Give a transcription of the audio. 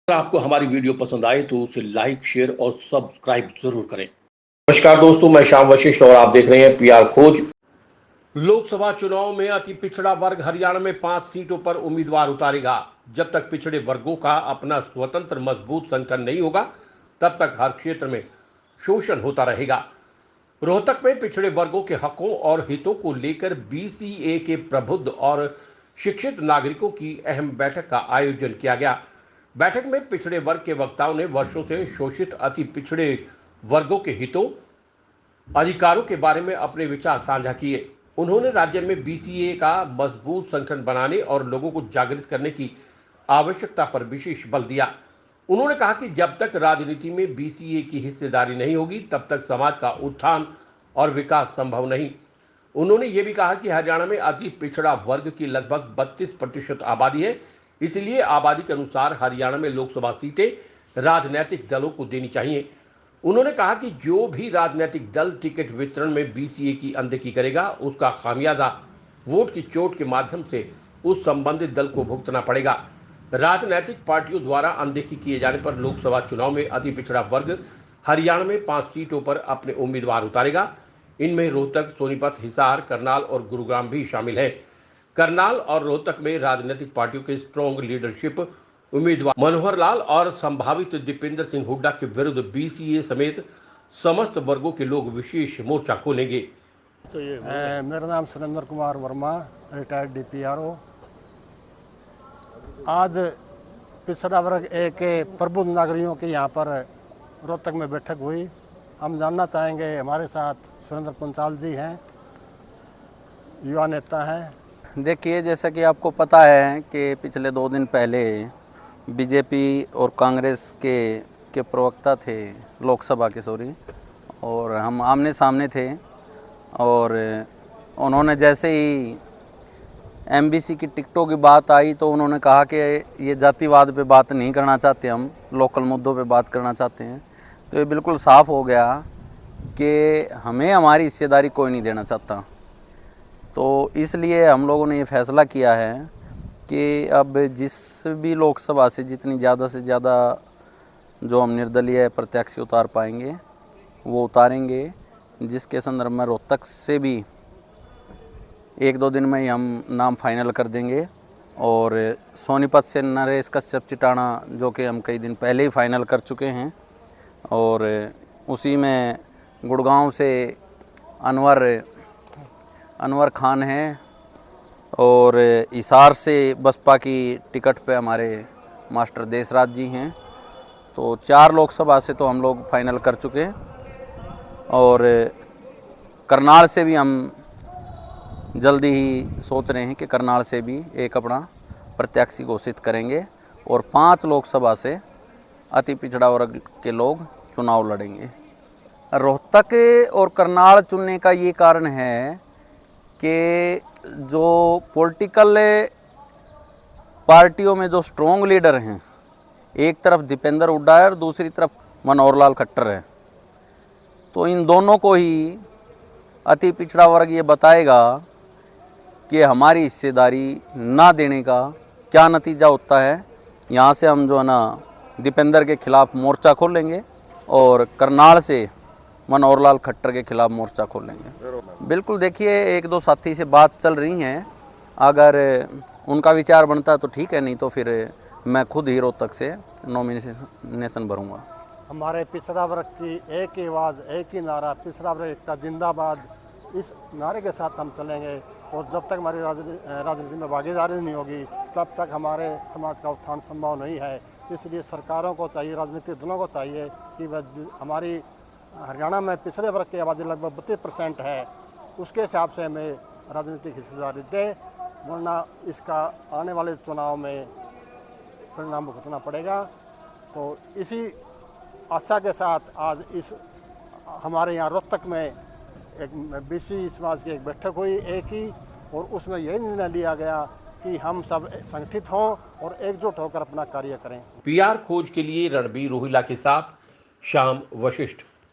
अगर आपको हमारी वीडियो पसंद आए तो उसे लाइक, शेयर और सब्सक्राइब जरूर करें। नमस्कार दोस्तों, मैं श्याम वशिष्ठ और आप देख रहे हैं पीआर खोज। लोकसभा चुनाव में अति पिछड़ा वर्ग हरियाणा में 5 सीटों पर उम्मीदवार उतारेगा। जब तक पिछड़े वर्गों का अपना स्वतंत्र मजबूत संगठन नहीं होगा, तब तक हर क्षेत्र में शोषण होता रहेगा। रोहतक में पिछड़े वर्गों के हकों और हितों को लेकर बीसीए के प्रबुद्ध और शिक्षित नागरिकों की अहम बैठक का आयोजन किया गया। बैठक में पिछड़े वर्ग के वक्ताओं ने वर्षों से शोषित अति पिछड़े वर्गों के हितों, अधिकारों के बारे में अपने विचार साझा किए। उन्होंने राज्य में बीसीए का मजबूत संगठन बनाने और लोगों को जागृत करने की आवश्यकता पर विशेष बल दिया। उन्होंने कहा कि जब तक राजनीति में बीसीए की हिस्सेदारी नहीं होगी, तब तक समाज का उत्थान और विकास संभव नहीं। उन्होंने ये भी कहा कि हरियाणा में अति पिछड़ा वर्ग की लगभग 32% आबादी है, इसलिए आबादी के अनुसार हरियाणा में लोकसभा सीटें राजनीतिक दलों को देनी चाहिए। उन्होंने कहा कि जो भी राजनीतिक दल टिकट वितरण में बीसीए की अनदेखी करेगा, उसका खामियाजा वोट की चोट के माध्यम से उस संबंधित दल को भुगतना पड़ेगा। राजनीतिक पार्टियों द्वारा अनदेखी किए जाने पर लोकसभा चुनाव में अति पिछड़ा वर्ग हरियाणा में 5 सीटों पर अपने उम्मीदवार उतारेगा। इनमें रोहतक, सोनीपत, हिसार, करनाल और गुरुग्राम भी शामिल है। करनाल और रोहतक में राजनीतिक पार्टियों के स्ट्रॉन्ग लीडरशिप उम्मीदवार मनोहर लाल और संभावित दीपेंद्र सिंह हुड्डा के विरुद्ध बीसीए समेत समस्त वर्गों के लोग विशेष मोर्चा खोलेंगे। मेरा नाम सुरेंद्र कुमार वर्मा, रिटायर्ड डीपीआरओ। आज पिछड़ा वर्ग एक प्रबुद्ध नागरिकों की यहाँ पर रोहतक में बैठक हुई। हम जानना चाहेंगे, हमारे साथ सुरेंद्र पंचाल जी हैं, युवा नेता हैं। देखिए, जैसा कि आपको पता है कि पिछले 2 दिन पहले बीजेपी और कांग्रेस के प्रवक्ता थे, लोकसभा के और हम आमने सामने थे। और उन्होंने जैसे ही एमबीसी की टिकटों की बात आई तो उन्होंने कहा कि ये जातिवाद पे बात नहीं करना चाहते, हम लोकल मुद्दों पे बात करना चाहते हैं। तो ये बिल्कुल साफ़ हो गया कि हमें हमारी हिस्सेदारी कोई नहीं देना चाहता। तो इसलिए हम लोगों ने ये फ़ैसला किया है कि अब जिस भी लोकसभा से जितनी ज़्यादा से ज़्यादा जो हम निर्दलीय प्रत्याशी उतार पाएंगे वो उतारेंगे, जिसके संदर्भ में रोहतक से भी 1-2 दिन में ही हम नाम फाइनल कर देंगे। और सोनीपत से नरेश कश्यप चिटाना, जो कि हम कई दिन पहले ही फाइनल कर चुके हैं। और उसी में गुड़गांव से अनवर खान हैं। और हिसार से बसपा की टिकट पे हमारे मास्टर देशराज जी हैं। तो 4 लोकसभा से तो हम लोग फाइनल कर चुके हैं। और करनाल से भी हम जल्दी ही सोच रहे हैं कि करनाल से भी एक अपना प्रत्याशी घोषित करेंगे। और 5 लोकसभा से अति पिछड़ा वर्ग के लोग चुनाव लड़ेंगे। रोहतक और करनाल चुनने का ये कारण है कि जो पॉलिटिकल पार्टियों में जो स्ट्रॉन्ग लीडर हैं, एक तरफ दीपेंद्र हुड्डा है और दूसरी तरफ मनोहर लाल खट्टर है। तो इन दोनों को ही अति पिछड़ा वर्ग ये बताएगा कि हमारी हिस्सेदारी ना देने का क्या नतीजा होता है। यहाँ से हम जो है ना दीपेंद्र के खिलाफ मोर्चा खोलेंगे और करनाल से मनोहर लाल खट्टर के खिलाफ मोर्चा खोलेंगे। बिल्कुल, देखिए, 1-2 साथी से बात चल रही हैं। अगर उनका विचार बनता है तो ठीक है, नहीं तो फिर मैं खुद ही रोहतक से नॉमिनेशन भरूंगा। हमारे पिछड़ा वर्ग की एक ही आवाज़, एक ही नारा, पिछड़ा वर्ग एकता जिंदाबाद। इस नारे के साथ हम चलेंगे। और जब तक हमारी राजनीति में भागीदारी नहीं होगी, तब तक हमारे समाज का उत्थान संभव नहीं है। इसलिए सरकारों को चाहिए, राजनीतिक दलों को चाहिए कि वह हमारी हरियाणा में पिछड़े वर्ग की आबादी लगभग 32% है, उसके हिसाब से हमें राजनीतिक हिस्सेदारी दे, वरना इसका आने वाले चुनाव में परिणाम भुगतना पड़ेगा। तो इसी आशा के साथ आज इस हमारे यहाँ रोहतक में एक बीसी समाज की एक बैठक हुई एक ही, और उसमें यही निर्णय लिया गया कि हम सब संगठित हों और एकजुट होकर अपना कार्य करें। पीआर खोज के लिए रणबीर रोहिला के साथ श्याम वशिष्ठ।